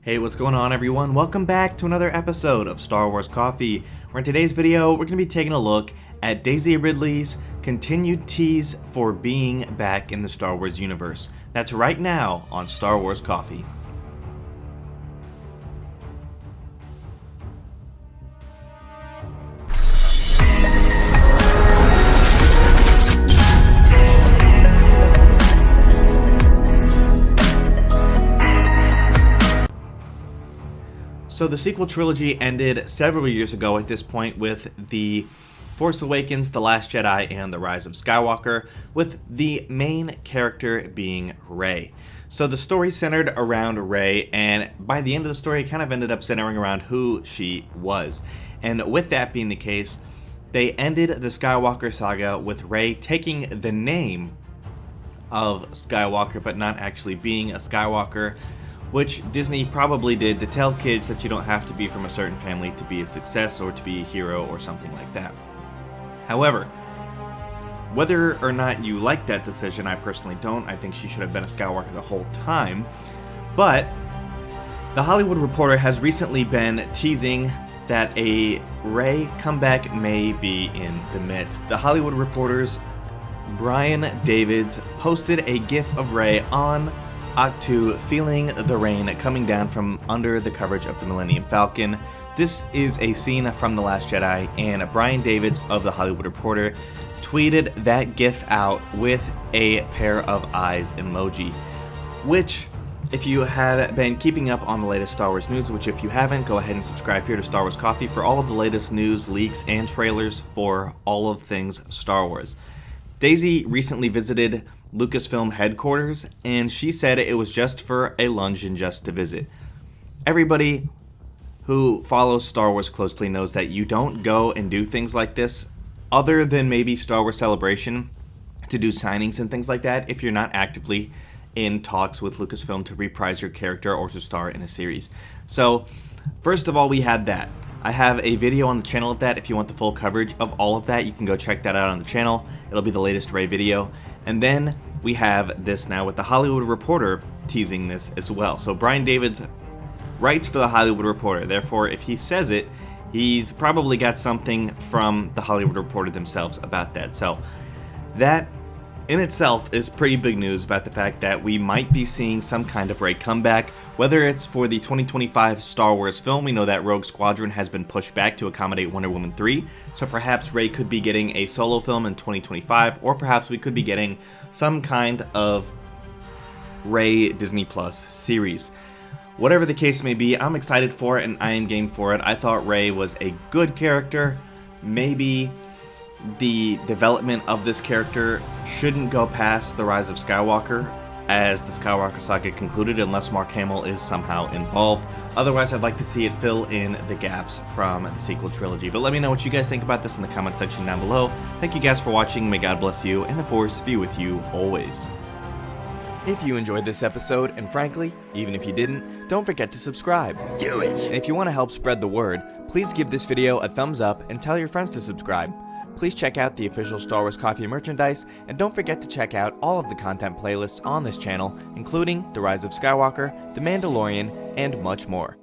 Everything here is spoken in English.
Hey, what's going on everyone? Welcome back to another episode of Star Wars Coffee, where in today's video we're going to be taking a look at Daisy Ridley's continued tease for being back in the Star Wars universe. That's right now on Star Wars Coffee. So the sequel trilogy ended several years ago at this point with The Force Awakens, The Last Jedi, and The Rise of Skywalker, with the main character being Rey. So the story centered around Rey, and by the end of the story it kind of ended up centering around who she was. And with that being the case, they ended the Skywalker saga with Rey taking the name of Skywalker but not actually being a Skywalker, which Disney probably did to tell kids that you don't have to be from a certain family to be a success or to be a hero or something like that. However, whether or not you like that decision, I personally don't. I think she should have been a Skywalker the whole time. But The Hollywood Reporter has recently been teasing that a Rey comeback may be in the midst. The Hollywood Reporter's Brian Davids posted a gif of Rey on Octu feeling the rain coming down from under the coverage of the Millennium Falcon. This is a scene from The Last Jedi, and Brian Davids of The Hollywood Reporter tweeted that gif out with a pair of eyes emoji, which, if you have been keeping up on the latest Star Wars news, which if you haven't, go ahead and subscribe here to Star Wars Coffee for all of the latest news, leaks, and trailers for all of things Star Wars. Daisy recently visited Lucasfilm headquarters, and she said it was just for a lunch and just to visit. Everybody who follows Star Wars closely knows that you don't go and do things like this, other than maybe Star Wars Celebration, to do signings and things like that, if you're not actively in talks with Lucasfilm to reprise your character or to star in a series. So, first of all, we had that. I have a video on the channel of that. If you want the full coverage of all of that, you can go check that out on the channel. It'll be the latest Rey video. And then we have this now with The Hollywood Reporter teasing this as well. So Brian Davids writes for The Hollywood Reporter. Therefore, if he says it, he's probably got something from The Hollywood Reporter themselves about that. So that in itself is pretty big news about the fact that we might be seeing some kind of Rey comeback, whether it's for the 2025 Star Wars film. We know that Rogue Squadron has been pushed back to accommodate Wonder Woman 3, so perhaps Rey could be getting a solo film in 2025, or perhaps we could be getting some kind of Rey Disney Plus series. Whatever the case may be, I'm excited for it and I am game for it. I thought Rey was a good character. Maybe the development of this character shouldn't go past The Rise of Skywalker as the Skywalker saga concluded, unless Mark Hamill is somehow involved. Otherwise, I'd like to see it fill in the gaps from the sequel trilogy. But let me know what you guys think about this in the comment section down below. Thank you guys for watching. May God bless you, and the Force be with you always. If you enjoyed this episode, and frankly, even if you didn't, don't forget to subscribe. Do it! And if you want to help spread the word, please give this video a thumbs up and tell your friends to subscribe. Please check out the official Star Wars Coffee merchandise, and don't forget to check out all of the content playlists on this channel, including The Rise of Skywalker, The Mandalorian, and much more.